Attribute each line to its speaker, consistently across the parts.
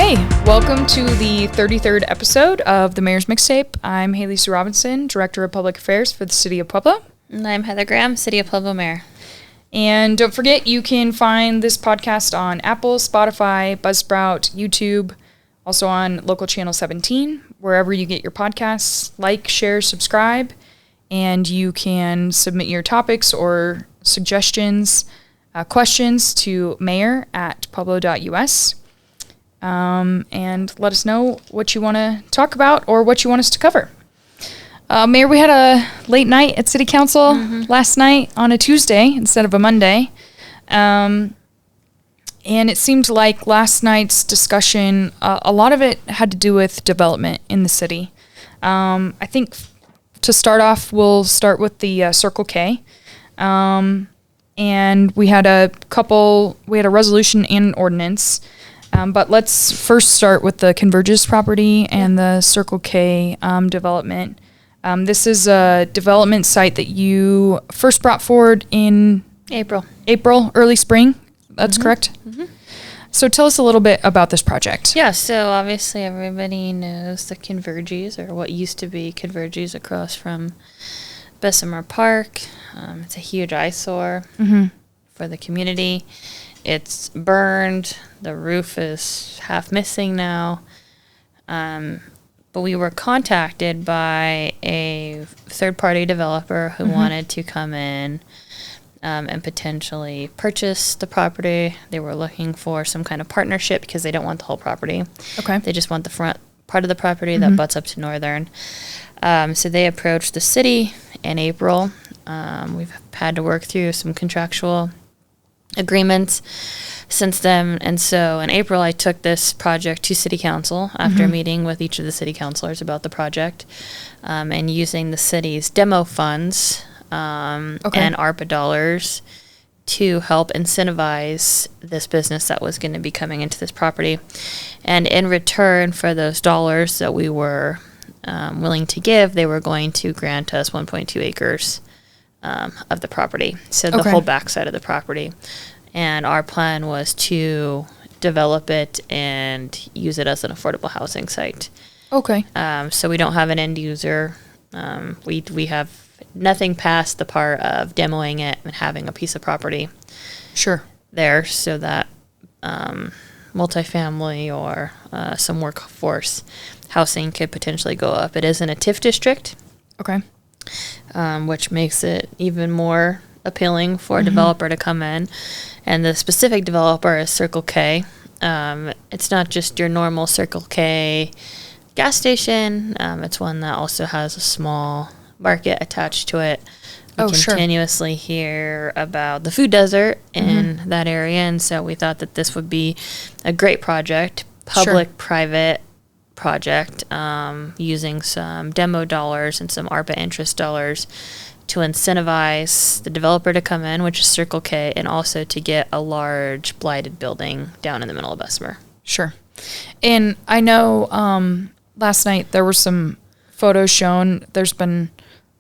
Speaker 1: Okay, welcome to the 33rd episode of the Mayor's Mixtape. I'm Haley Sue Robinson, Director of Public Affairs for the City of Pueblo.
Speaker 2: And I'm Heather Graham, City of Pueblo Mayor.
Speaker 1: And don't forget, you can find this podcast on Apple, Spotify, Buzzsprout, YouTube, also on local channel 17, wherever you get your podcasts. Like, share, subscribe, and you can submit your topics or suggestions, questions to mayor@pueblo.us. And let us know what you want to talk about or what you want us to cover. Mayor, we had a late night at City Council last night on a Tuesday instead of a Monday. And it seemed like last night's discussion, a lot of it had to do with development in the city. I think to start off, we'll start with the Circle K. And we had a resolution and an ordinance. But let's first start with the Convergys property and the Circle K development. This is a development site that you first brought forward in April, early spring. That's correct? Mm-hmm. So tell us a little bit about this project.
Speaker 2: Yeah, so obviously everybody knows the Convergys, or what used to be Convergys, across from Bessemer Park. It's a huge eyesore for the community. It's burned. The roof is half missing now. But we were contacted by a third-party developer who wanted to come in and potentially purchase the property. They were looking for some kind of partnership because they don't want the whole property.
Speaker 1: Okay.
Speaker 2: They just want the front part of the property that butts up to Northern. So they approached the city in April. We've had to work through some contractual agreements since then, and so in April I took this project to City Council after meeting with each of the city councilors about the project, and using the city's demo funds and ARPA dollars to help incentivize this business that was going to be coming into this property. And in return for those dollars that we were willing to give, they were going to grant us 1.2 acres of the property, so the whole backside of the property. And our plan was to develop it and use it as an affordable housing site.
Speaker 1: Okay.
Speaker 2: So we don't have an end user. We have nothing past the part of demoing it and having a piece of property there, so that multifamily or some workforce housing could potentially go up. It is in a TIF district.
Speaker 1: Okay.
Speaker 2: Which makes it even more appealing for a developer to come in. And the specific developer is Circle K. It's not just your normal Circle K gas station. It's one that also has a small market attached to it. We continuously hear about the food desert in that area, and so we thought that this would be a great project, public-private project, using some demo dollars and some ARPA interest dollars to incentivize the developer to come in, which is Circle K, and also to get a large blighted building down in the middle of Bessemer.
Speaker 1: Sure. And I know last night there were some photos shown. There's been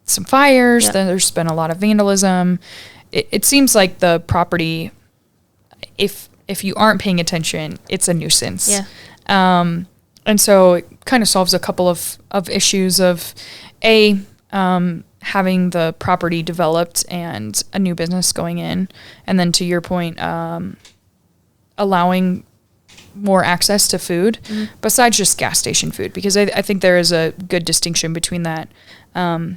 Speaker 1: some fires. There's been a lot of vandalism. It seems like the property, if you aren't paying attention, it's a nuisance.
Speaker 2: Yeah.
Speaker 1: And so it kind of solves a couple of issues of, having the property developed and a new business going in. And then to your point, allowing more access to food besides just gas station food, because I think there is a good distinction between that. A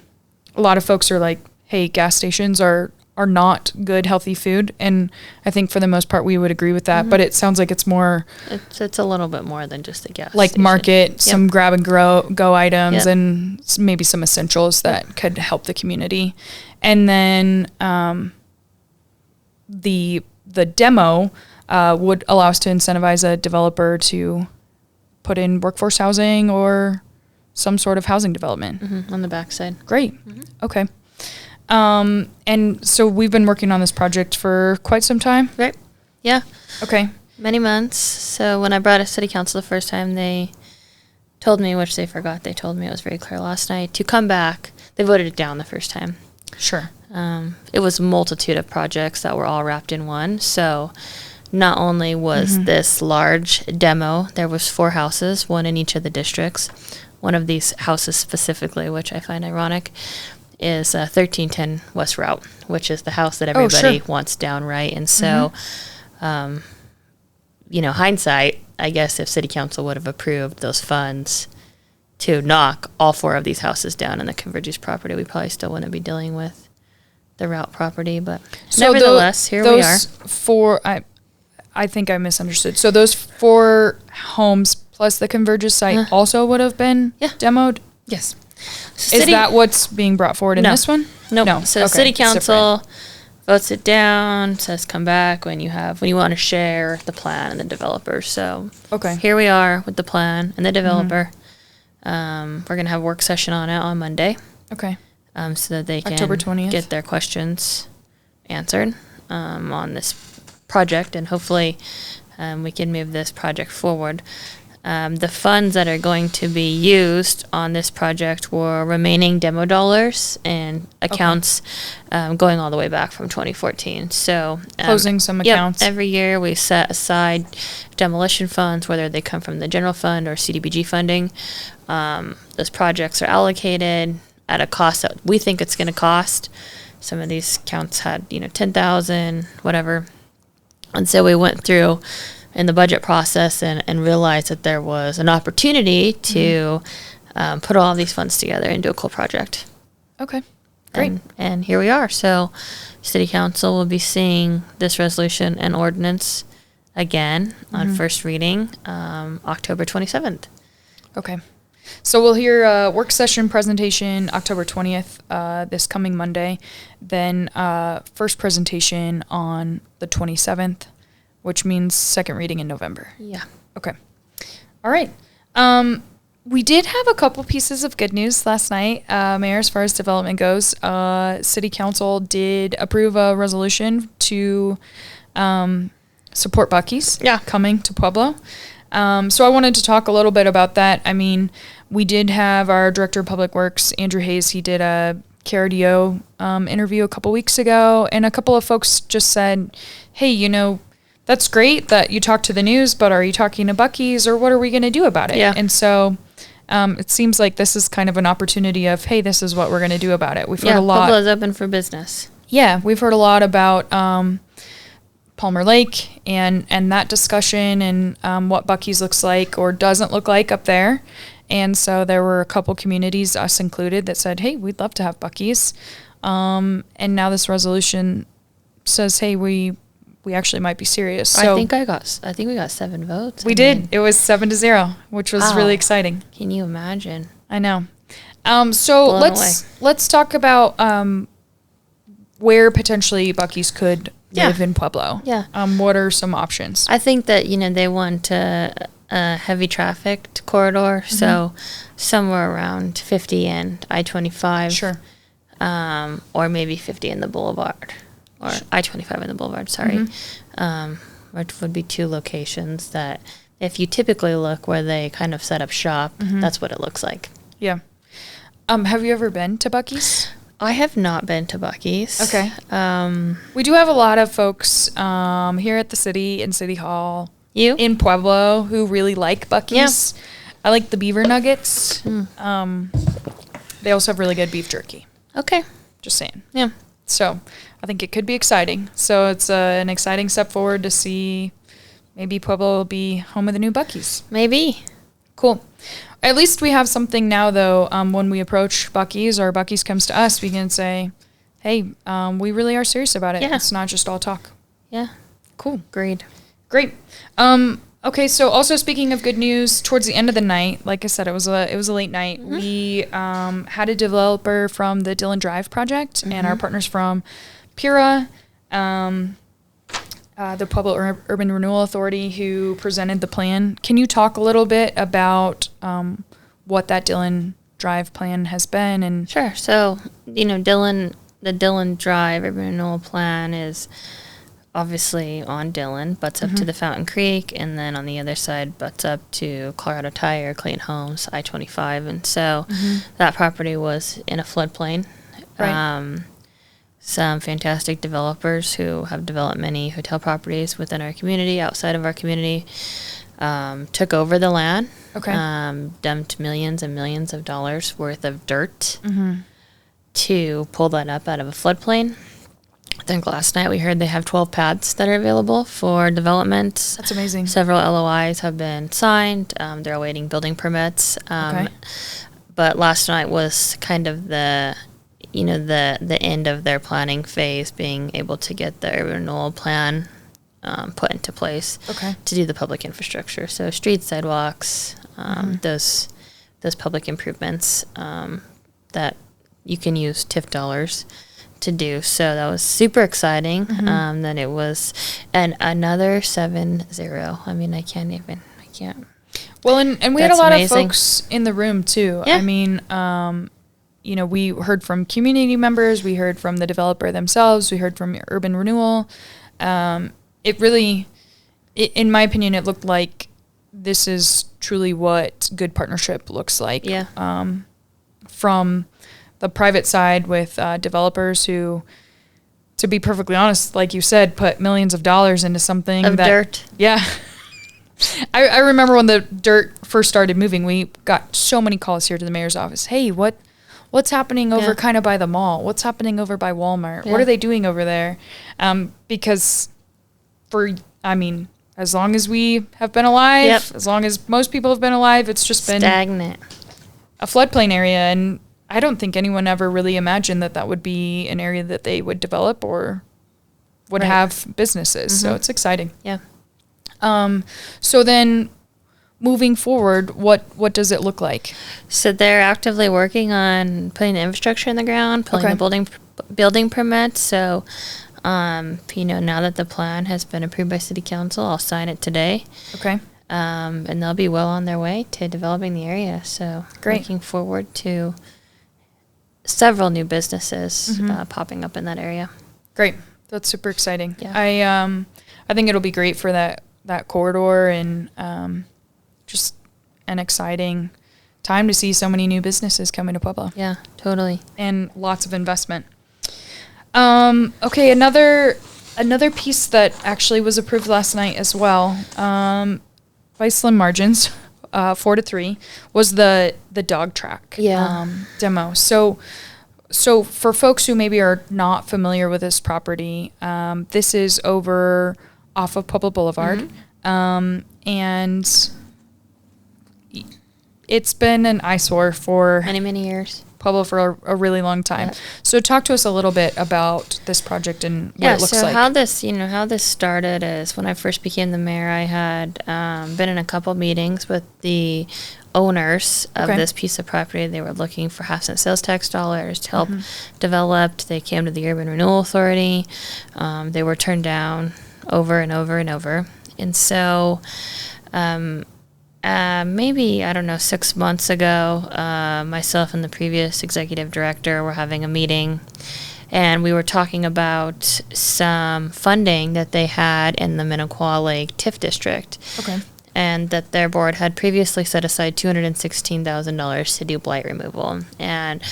Speaker 1: lot of folks are like, hey, gas stations are not good, healthy food. And I think for the most part, we would agree with that. But it sounds like it's more...
Speaker 2: It's a little bit more than just a gas
Speaker 1: like
Speaker 2: station.
Speaker 1: Market, some grab and go items, and maybe some essentials that could help the community. And then the demo would allow us to incentivize a developer to put in workforce housing or some sort of housing development.
Speaker 2: On the backside.
Speaker 1: Great. Okay. And so we've been working on this project for quite some time.
Speaker 2: Right. Yeah.
Speaker 1: Okay.
Speaker 2: Many months. So when I brought it to City Council the first time, they told me, which they forgot, they told me it was very clear last night, to come back. They voted it down the first time.
Speaker 1: Sure.
Speaker 2: It was a multitude of projects that were all wrapped in one. So not only was this large demo, there was 4 houses, one in each of the districts. One of these houses specifically, which I find ironic, is 1310 West Route, which is the house that everybody wants down, right? And so, hindsight, I guess if City Council would have approved those funds to knock all 4 of these houses down in the Convergys property, we probably still wouldn't be dealing with the route property. But nevertheless, here we are.
Speaker 1: 4, I think I misunderstood. So those 4 homes plus the Convergys site also would have been demoed?
Speaker 2: Yes.
Speaker 1: So is that what's being brought forward in this one?
Speaker 2: Nope. No. So City Council votes it down, says come back when you want to share the plan and the developer. So here we are with the plan and the developer. We're going to have a work session on it on Monday.
Speaker 1: Okay.
Speaker 2: So that they can
Speaker 1: October 20th.
Speaker 2: Get their questions answered on this project, and hopefully we can move this project forward. The funds that are going to be used on this project were remaining demo dollars and accounts going all the way back from 2014. So
Speaker 1: closing some accounts.
Speaker 2: Every year we set aside demolition funds, whether they come from the general fund or CDBG funding. Those projects are allocated at a cost that we think it's going to cost. Some of these accounts had 10,000, whatever. And so we went through in the budget process and realized that there was an opportunity to put all of these funds together and do a cool project.
Speaker 1: Okay, great.
Speaker 2: And here we are. So City Council will be seeing this resolution and ordinance again on first reading October 27th.
Speaker 1: Okay. So we'll hear a work session presentation October 20th, this coming Monday. Then first presentation on the 27th, which means second reading in November.
Speaker 2: Yeah.
Speaker 1: Okay. All right. We did have a couple pieces of good news last night, Mayor, as far as development goes. City Council did approve a resolution to support Buc-ees coming to Pueblo. So I wanted to talk a little bit about that. I mean, we did have our Director of Public Works, Andrew Hayes. He did a KRDO interview a couple weeks ago, and a couple of folks just said, hey, that's great that you talked to the news, but are you talking to Buc-ees, or what are we going to do about it? Yeah. And so it seems like this is kind of an opportunity of, hey, this is what we're going to do about it. We've heard a lot.
Speaker 2: Pueblo's open for business.
Speaker 1: Yeah, we've heard a lot about Palmer Lake and that discussion and what Buc-ees looks like or doesn't look like up there. And so there were a couple communities, us included, that said, hey, we'd love to have Buc-ees. And now this resolution says, hey, we actually might be serious. So
Speaker 2: I think we got 7 votes.
Speaker 1: We did. It was 7-0, which was really exciting.
Speaker 2: Can you imagine?
Speaker 1: I know. So let's talk about where potentially Buc-ees could live in Pueblo. Yeah. What are some options?
Speaker 2: I think that, they want a heavy trafficked corridor. So somewhere around 50 and I-25.
Speaker 1: Sure.
Speaker 2: Or maybe 50 in the boulevard. Or I-25 in the boulevard, sorry. Which would be 2 locations that, if you typically look where they kind of set up shop, that's what it looks like.
Speaker 1: Yeah. Have you ever been to Buc-ees?
Speaker 2: I have not been to Buc-ees.
Speaker 1: Okay. We do have a lot of folks here at the city in City Hall. In Pueblo who really like Buc-ees. Yeah. I like the beaver nuggets. They also have really good beef jerky.
Speaker 2: Okay.
Speaker 1: Just saying.
Speaker 2: Yeah.
Speaker 1: So I think it could be exciting. So it's an exciting step forward to see maybe Pueblo will be home of the new Buc-ees.
Speaker 2: Maybe.
Speaker 1: Cool. At least we have something now, though. When we approach Buc-ees or Buc-ees comes to us, we can say, hey, we really are serious about it. Yeah. It's not just all talk.
Speaker 2: Yeah.
Speaker 1: Cool.
Speaker 2: Great.
Speaker 1: Okay, so also speaking of good news, towards the end of the night, like I said, it was a late night. We had a developer from the Dillon Drive project and our partners from PURA, the Pueblo Urban Renewal Authority, who presented the plan. Can you talk a little bit about what that Dillon Drive plan has been? And
Speaker 2: sure. So, the Dillon Drive Urban Renewal Plan is obviously on Dillon, butts up to the Fountain Creek, and then on the other side butts up to Colorado Tire, Clean Homes, I-25. And so that property was in a floodplain. Right. some fantastic developers who have developed many hotel properties within our community, outside of our community, took over the land.
Speaker 1: Okay.
Speaker 2: Dumped millions and millions of dollars worth of dirt to pull that up out of a floodplain. I think last night we heard they have 12 pads that are available for development.
Speaker 1: That's amazing.
Speaker 2: Several LOIs have been signed. They're awaiting building permits.
Speaker 1: Okay.
Speaker 2: But last night was kind of the end of their planning phase, being able to get their renewal plan put into place to do the public infrastructure. So streets, sidewalks, those public improvements that you can use TIF dollars to do. So that was super exciting. Then it was another 7-0. I mean, I can't.
Speaker 1: Well, and we had a lot
Speaker 2: amazing.
Speaker 1: of folks in the room too.
Speaker 2: Yeah.
Speaker 1: I mean, we heard from community members, we heard from the developer themselves, we heard from Urban Renewal. It really, in my opinion, it looked like this is truly what good partnership looks like.
Speaker 2: Yeah.
Speaker 1: From the private side with developers who, to be perfectly honest, like you said, put millions of dollars into something
Speaker 2: Of dirt.
Speaker 1: Yeah. I remember when the dirt first started moving, we got so many calls here to the mayor's office. Hey, what's happening over kind of by the mall? What's happening over by Walmart?
Speaker 2: Yeah.
Speaker 1: What are they doing over there? Because as long as we have been alive, as long as most people have been alive, it's just been
Speaker 2: stagnant.
Speaker 1: A floodplain area. And I don't think anyone ever really imagined that would be an area that they would develop or would have businesses. So it's exciting.
Speaker 2: Yeah.
Speaker 1: So then moving forward, what does it look like?
Speaker 2: So they're actively working on putting the infrastructure in the ground, pulling the building permits. So, now that the plan has been approved by City Council, I'll sign it today.
Speaker 1: Okay.
Speaker 2: And they'll be well on their way to developing the area. So
Speaker 1: Great.
Speaker 2: Looking forward to several new businesses popping up in that area.
Speaker 1: Great. That's super exciting.
Speaker 2: Yeah.
Speaker 1: I think it'll be great for that corridor and just an exciting time to see so many new businesses coming to Pueblo.
Speaker 2: Yeah, totally.
Speaker 1: And lots of investment. Okay, another piece that actually was approved last night as well, by slim margins, 4-3, was the dog track demo. So for folks who maybe are not familiar with this property, this is over off of Pueblo Boulevard, and it's been an eyesore for
Speaker 2: many years.
Speaker 1: Pueblo for a really long time. Yep. So talk to us a little bit about this project and what it looks like.
Speaker 2: How this started is when I first became the mayor, I had been in a couple meetings with the owners of this piece of property. They were looking for half-cent sales tax dollars to help develop. They came to the Urban Renewal Authority. They were turned down over and over and over. And so maybe, 6 months ago, myself and the previous executive director were having a meeting, and we were talking about some funding that they had in the Minnequaw Lake TIF district.
Speaker 1: Okay.
Speaker 2: And that their board had previously set aside $216,000 to do blight removal. And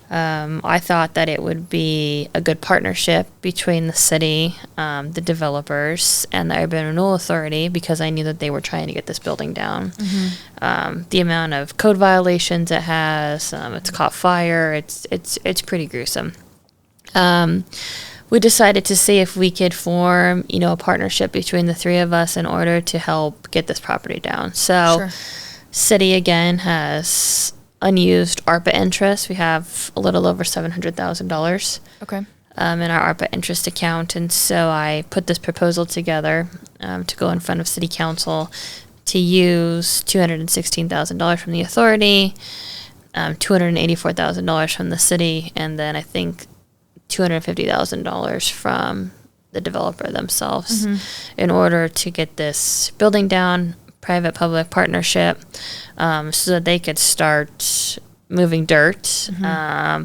Speaker 2: I thought that it would be a good partnership between the city, the developers, and the Urban Renewal Authority, because I knew that they were trying to get this building down. The amount of code violations it has, it's caught fire, it's pretty gruesome. We decided to see if we could form, a partnership between the three of us in order to help get this property down. So, City again has unused ARPA interest. We have a little over $700,000 in our ARPA interest account, and so I put this proposal together to go in front of City Council to use $216,000 from the authority, $284,000 from the city, and then I think $250,000 from the developer themselves in order to get this building down, private-public partnership, so that they could start moving dirt,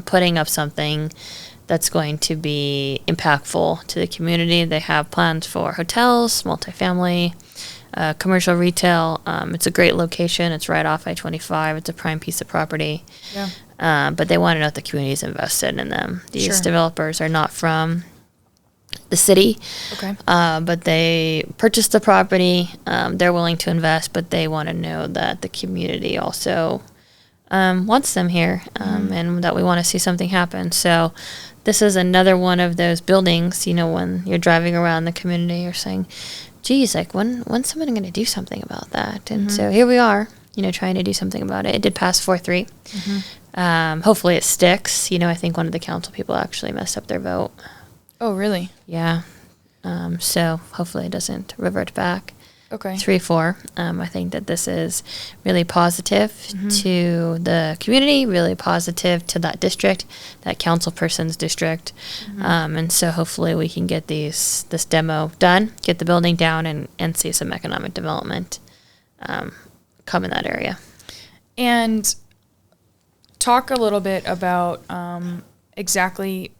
Speaker 2: putting up something that's going to be impactful to the community. They have plans for hotels, multifamily, commercial retail. It's a great location. It's right off I-25. It's a prime piece of property. but they want to know if the community's invested in them. These
Speaker 1: Sure.
Speaker 2: developers are not from the city,
Speaker 1: Okay.
Speaker 2: but they purchased the property. They're willing to invest, but they want to know that the community also wants them here, and that we want to see something happen. So this is another one of those buildings, you know, when you're driving around the community, you're saying, geez, like when's someone going to do something about that? And so here we are, you know, trying to do something about it. It did pass 4-3. Hopefully it sticks. You know, I think one of the council people actually messed up their vote.
Speaker 1: Oh, really?
Speaker 2: Yeah. So hopefully it doesn't revert back.
Speaker 1: Okay.
Speaker 2: 3-4. I think that this is really positive to the community, really positive to that district, that council person's district. And so hopefully we can get this demo done, get the building down, and see some economic development come in that area.
Speaker 1: And talk a little bit about exactly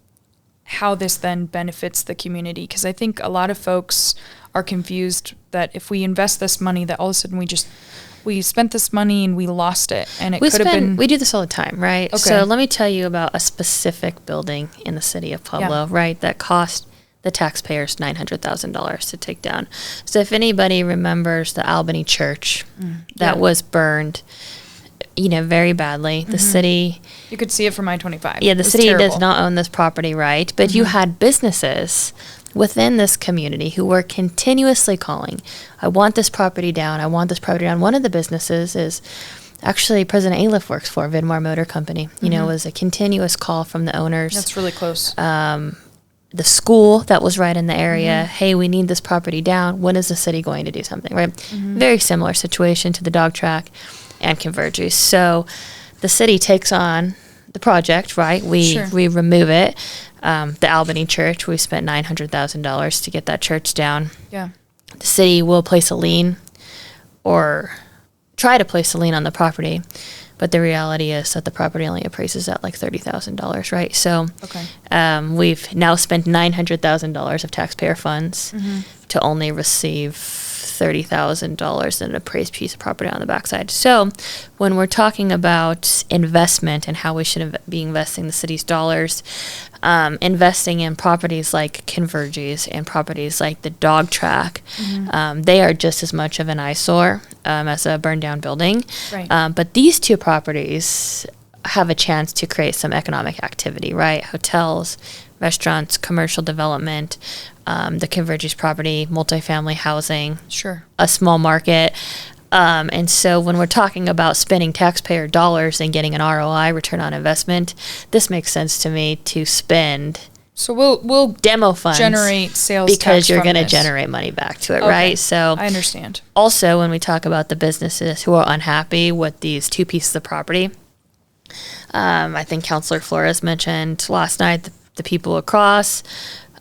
Speaker 1: how this then benefits the community, because I think a lot of folks are confused that if we invest this money, that all of a sudden we spent this money and we lost it, and it could have been.
Speaker 2: We do this all the time, right?
Speaker 1: Okay.
Speaker 2: So let me tell you about a specific building in the city of Pueblo, right? That cost the taxpayers $900,000 to take down. So if anybody remembers the Albany Church that was burned, you know, very badly. The city...
Speaker 1: You could see it from I-25.
Speaker 2: Yeah, the
Speaker 1: It was
Speaker 2: city
Speaker 1: terrible.
Speaker 2: does not own this property, right? But you had businesses within this community who were continuously calling, I want this property down, I want this property down. One of the businesses is actually President Aliff works for, Vidmar Motor Company. You know, it was a continuous call from the owners.
Speaker 1: That's really close.
Speaker 2: The school that was right in the area, hey, we need this property down. When is the city going to do something, right? Very similar situation to the dog track and Convergys. So the city takes on the project, right? We remove it. The Albany Church, we spent $900,000 to get that church down.
Speaker 1: Yeah.
Speaker 2: The city will place a lien or try to place a lien on the property. But the reality is that the property only appraises at like $30,000, right? So we've now spent $900,000 of taxpayer funds to only receive $30,000 in an appraised piece of property on the backside. So when we're talking about investment and how we should be investing the city's dollars, investing in properties like Convergys and properties like the dog track, they are just as much of an eyesore as a burned down building.
Speaker 1: Right.
Speaker 2: But these two properties have a chance to create some economic activity, right? Hotels, restaurants, commercial development, the Convergys property, multifamily housing, a small market. And so when we're talking about spending taxpayer dollars and getting an ROI, return on investment, this makes sense to me to spend.
Speaker 1: So we'll
Speaker 2: demo funds,
Speaker 1: generate sales
Speaker 2: because
Speaker 1: tax
Speaker 2: you're
Speaker 1: from
Speaker 2: going to
Speaker 1: this.
Speaker 2: generate money back to it, right? So
Speaker 1: I understand.
Speaker 2: Also, when we talk about the businesses who are unhappy with these two pieces of property, I think Councilor Flores mentioned last night the people across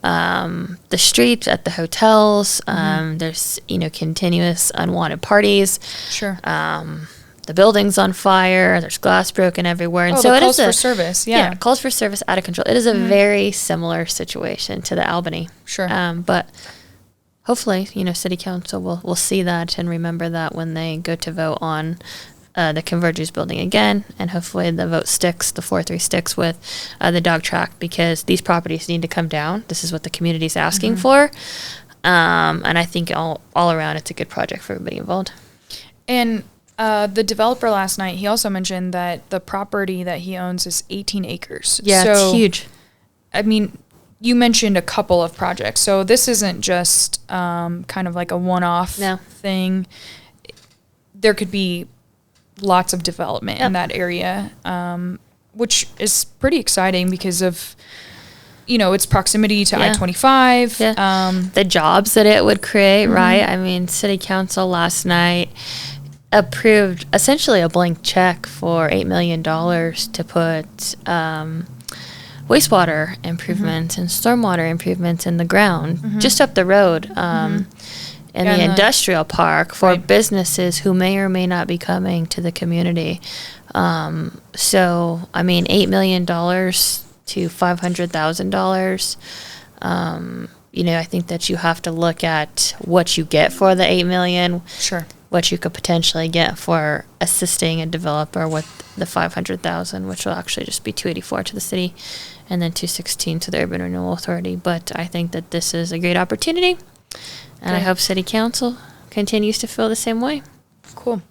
Speaker 2: the street at the hotels. There's continuous unwanted parties. The building's on fire. There's glass broken everywhere, and so
Speaker 1: the
Speaker 2: it
Speaker 1: calls
Speaker 2: is
Speaker 1: for service. Yeah,
Speaker 2: calls for service out of control. It is a very similar situation to the Albany. But hopefully, City Council will see that and remember that when they go to vote on the Convergys building again, and hopefully the vote sticks, the 4-3 sticks with the dog track, because these properties need to come down. This is what the community's asking for, and I think all around it's a good project for everybody involved.
Speaker 1: And the developer last night, he also mentioned that the property that he owns is 18 acres.
Speaker 2: Yeah,
Speaker 1: so,
Speaker 2: it's huge.
Speaker 1: I mean, you mentioned a couple of projects, so this isn't just kind of like a one-off thing. There could be lots of development in that area, which is pretty exciting because of its proximity to I-25.
Speaker 2: The jobs that it would create, right? I mean, City Council last night approved essentially a blank check for $8 million to put wastewater improvements and stormwater improvements in the ground just up the road in the industrial park for businesses who may or may not be coming to the community. So, I mean, $8 million to $500,000. I think that you have to look at what you get for the $8 million. what you could potentially get for assisting a developer with the $500,000, which will actually just be $284 to the city, and then $216 to the Urban Renewal Authority. But I think that this is a great opportunity, and I hope City Council continues to feel the same way.
Speaker 1: Cool.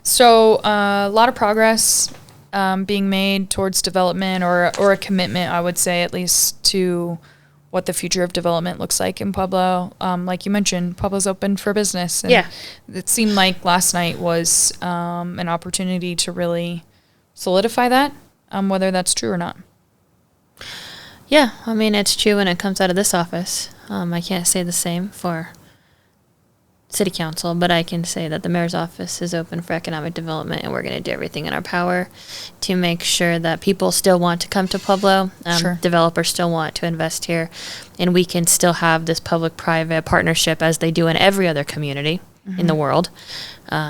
Speaker 1: So a lot of progress being made towards development, or a commitment, I would say, at least, to what the future of development looks like in Pueblo. Like you mentioned, Pueblo's open for business. And it seemed like last night was an opportunity to really solidify that, whether that's true or not.
Speaker 2: Yeah, I mean, it's true when it comes out of this office. I can't say the same for City Council, but I can say that the mayor's office is open for economic development, and we're going to do everything in our power to make sure that people still want to come to Pueblo. Developers still want to invest here, and we can still have this public-private partnership as they do in every other community in the world,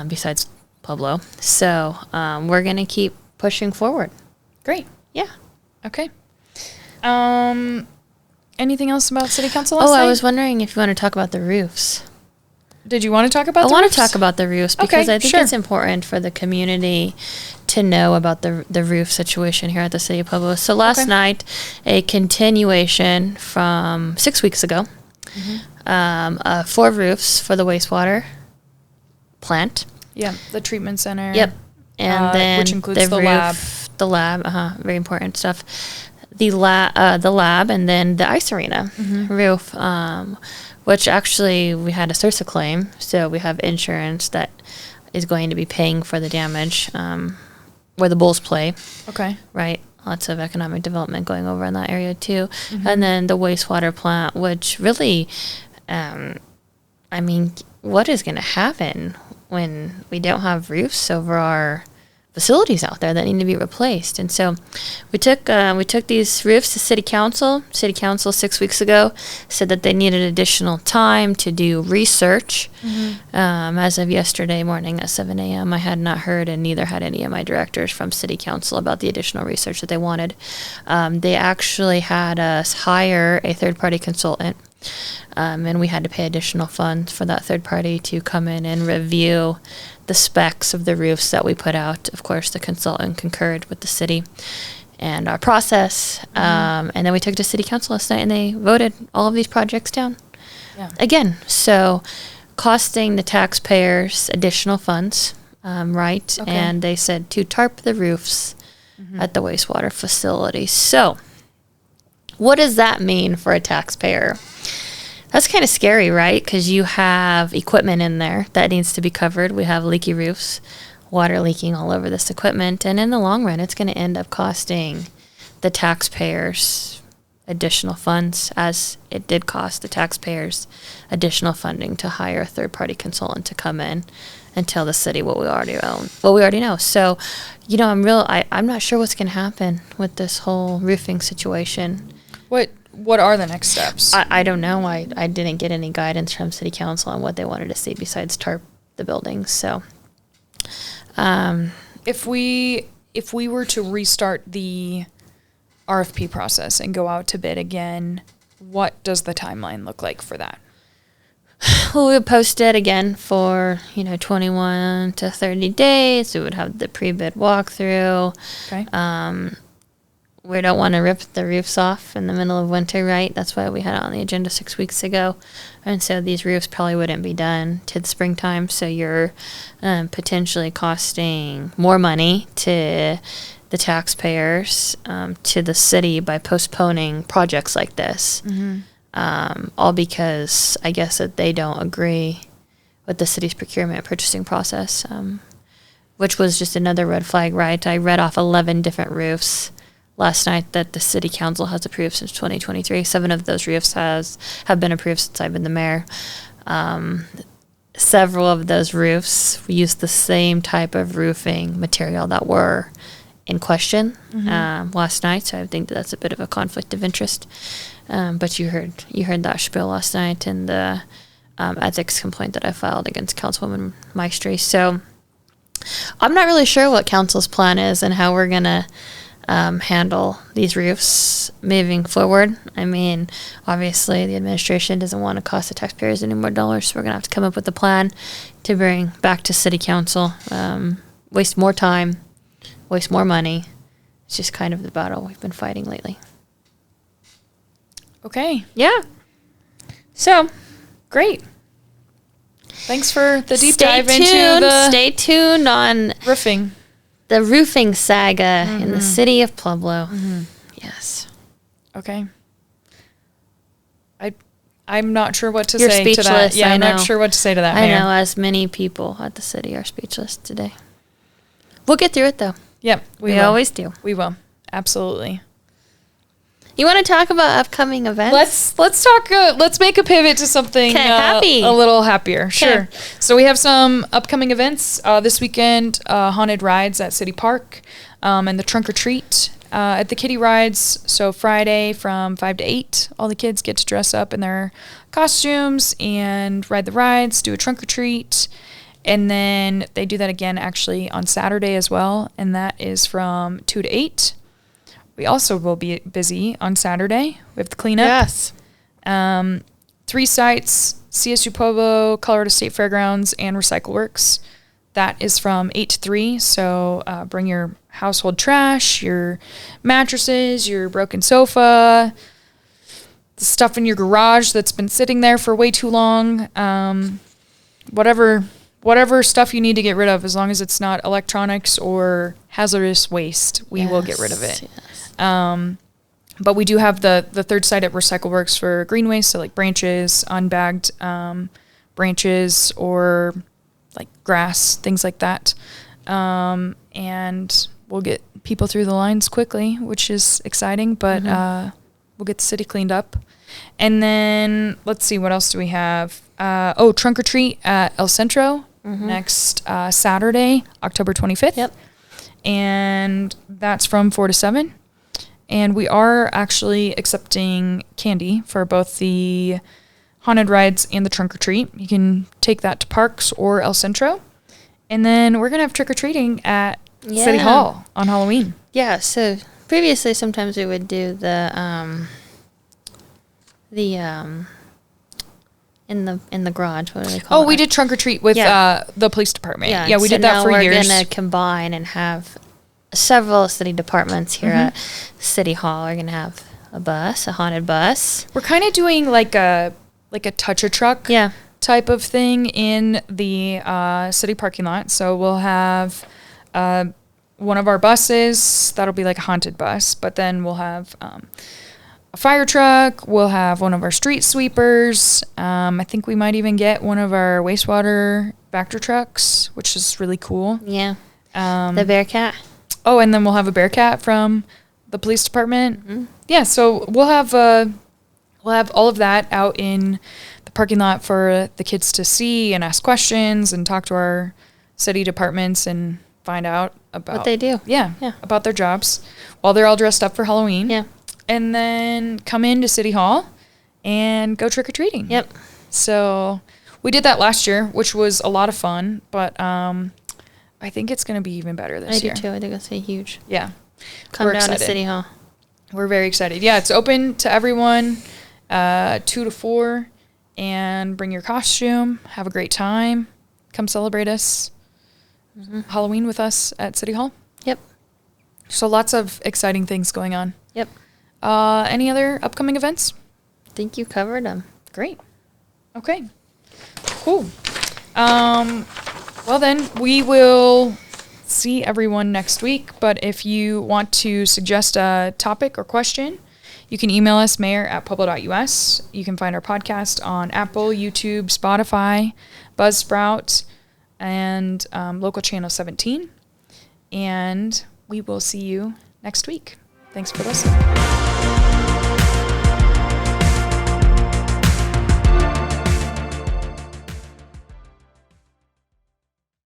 Speaker 2: besides Pueblo. So we're going to keep pushing forward.
Speaker 1: Great.
Speaker 2: Yeah.
Speaker 1: Okay. Anything else about City Council last night?
Speaker 2: I was wondering if you want to talk about the roofs.
Speaker 1: Did you want to talk about the roofs?
Speaker 2: I want to talk about the roofs because I think it's important for the community to know about the roof situation here at the City of Pueblo. So last night, a continuation from 6 weeks ago, 4 roofs for the wastewater plant.
Speaker 1: Yeah, the treatment center.
Speaker 2: Yep. And then
Speaker 1: which includes the lab.
Speaker 2: The lab, very important stuff. The lab, and then the ice arena roof, which actually we had a CIRSA claim, so we have insurance that is going to be paying for the damage where the Bulls play. Okay. Right. Lots of economic development going over in that area too. And then the wastewater plant, which really, I mean, what is going to happen when we don't have roofs over our facilities out there that need to be replaced? And so we took these roofs to City Council. City Council 6 weeks ago said that they needed additional time to do research. As of yesterday morning at 7 a.m., I had not heard, and neither had any of my directors from City Council, about the additional research that they wanted. They actually had us hire a third-party consultant, and we had to pay additional funds for that third party to come in and review the specs of the roofs that we put out. Of course, the consultant concurred with the city and our process. And then we took it to City Council last night, and they voted all of these projects down again. So costing the taxpayers additional funds, right? Okay. And they said to tarp the roofs at the wastewater facility. So what does that mean for a taxpayer? That's kind of scary, right? Because you have equipment in there that needs to be covered. We have leaky roofs, water leaking all over this equipment. And in the long run, it's going to end up costing the taxpayers additional funds, as it did cost the taxpayers additional funding to hire a third-party consultant to come in and tell the city what we already know. So, you know, I'm not sure what's going to happen with this whole roofing situation.
Speaker 1: What are the next steps?
Speaker 2: I don't know. I didn't get any guidance from City Council on what they wanted to see besides tarp the buildings. So,
Speaker 1: if we were to restart the RFP process and go out to bid again, what does the timeline look like for that?
Speaker 2: Well, we would post it again for 21 to 30 days. We would have the pre-bid walkthrough. Okay. We don't want to rip the roofs off in the middle of winter, right? That's why we had it on the agenda 6 weeks ago. And so these roofs probably wouldn't be done to the springtime. So you're potentially costing more money to the taxpayers, to the city, by postponing projects like this. All because I guess that they don't agree with the city's procurement purchasing process, which was just another red flag, right? I read off 11 different roofs last night that the City Council has approved since 2023. 7 of those roofs have been approved since I've been the mayor. Several of those roofs used the same type of roofing material that were in question last night, so I think that's a bit of a conflict of interest. But you heard that spiel last night in the ethics complaint that I filed against Councilwoman Maestri. So I'm not really sure what council's plan is and how we're gonna handle these roofs moving forward. I mean, obviously the administration doesn't want to cost the taxpayers any more dollars, so we're going to have to come up with a plan to bring back to city council. Waste more time, waste more money. It's just kind of the battle we've been fighting lately.
Speaker 1: Okay.
Speaker 2: Yeah.
Speaker 1: So, great. Thanks for the deep dive into the...
Speaker 2: Stay tuned on...
Speaker 1: roofing.
Speaker 2: The roofing saga in the city of Pueblo. Mm-hmm. Yes.
Speaker 1: Okay. I'm not sure what to
Speaker 2: You're
Speaker 1: say
Speaker 2: speechless,
Speaker 1: to that. Yeah,
Speaker 2: I
Speaker 1: I'm
Speaker 2: know.
Speaker 1: not sure what to say to that,
Speaker 2: I
Speaker 1: Mayor.
Speaker 2: know, as many people at the city are speechless today. We'll get through it, though.
Speaker 1: Yep,
Speaker 2: we always do.
Speaker 1: We will. Absolutely.
Speaker 2: You want to talk about upcoming events?
Speaker 1: Let's talk. Let's make a pivot to something
Speaker 2: happy.
Speaker 1: A little happier. Sure.
Speaker 2: Okay.
Speaker 1: So we have some upcoming events this weekend. Haunted rides at City Park, and the trunk or treat at the Kitty Rides. So Friday from 5 to 8, all the kids get to dress up in their costumes and ride the rides, do a trunk or treat. And then they do that again actually on Saturday as well, and that is from 2 to 8. We also will be busy on Saturday. We have the cleanup.
Speaker 2: Yes.
Speaker 1: 3 sites, CSU Pueblo, Colorado State Fairgrounds, and Recycle Works. That is from 8 to 3, so bring your household trash, your mattresses, your broken sofa, the stuff in your garage that's been sitting there for way too long, whatever stuff you need to get rid of, as long as it's not electronics or hazardous waste, we will get rid of it.
Speaker 2: Yes.
Speaker 1: But we do have the third site at Recycle Works for green waste, so like branches, unbagged branches, or like grass, things like that. And we'll get people through the lines quickly, which is exciting, but we'll get the city cleaned up. And then, let's see, what else do we have? Trunk or treat at El Centro next Saturday, October 25th.
Speaker 2: Yep.
Speaker 1: And that's from 4 to 7. And we are actually accepting candy for both the haunted rides and the trunk or treat. You can take that to Parks or El Centro. And then we're going to have trick-or-treating at City Hall on Halloween.
Speaker 2: Yeah, so previously sometimes we would do the in the garage, what do they call it?
Speaker 1: Oh, we did trunk or treat with the police department. Yeah, we
Speaker 2: so
Speaker 1: did that for years.
Speaker 2: We're going to combine and have several city departments here at City Hall. We're going to have a haunted bus.
Speaker 1: We're kind of doing like a touch-a truck type of thing in the city parking lot. So we'll have one of our buses that'll be like a haunted bus, but then we'll have a fire truck. We'll have one of our street sweepers. I think we might even get one of our wastewater Vector trucks, which is really cool.
Speaker 2: Yeah. The Bearcat.
Speaker 1: Oh, and then we'll have a Bearcat from the police department. Yeah, so we'll have all of that out in the parking lot for the kids to see and ask questions and talk to our city departments and find out about
Speaker 2: what they do.
Speaker 1: Yeah, about their jobs while they're all dressed up for Halloween.
Speaker 2: Yeah.
Speaker 1: And then come into City Hall and go trick-or-treating.
Speaker 2: Yep.
Speaker 1: So we did that last year, which was a lot of fun, but I think it's going to be even better this year.
Speaker 2: I do too. I think it's huge.
Speaker 1: Yeah.
Speaker 2: Come down to City Hall.
Speaker 1: We're very excited. Yeah, it's open to everyone, 2 to 4, and bring your costume. Have a great time. Come celebrate us. Halloween with us at City Hall.
Speaker 2: Yep.
Speaker 1: So lots of exciting things going on.
Speaker 2: Yep.
Speaker 1: Any other upcoming events?
Speaker 2: I think you covered them.
Speaker 1: Great. Okay. Cool. Well then, we will see everyone next week, but if you want to suggest a topic or question, you can email us, mayor@pueblo.us. You can find our podcast on Apple, YouTube, Spotify, Buzzsprout, and local channel 17. And we will see you next week. Thanks for listening.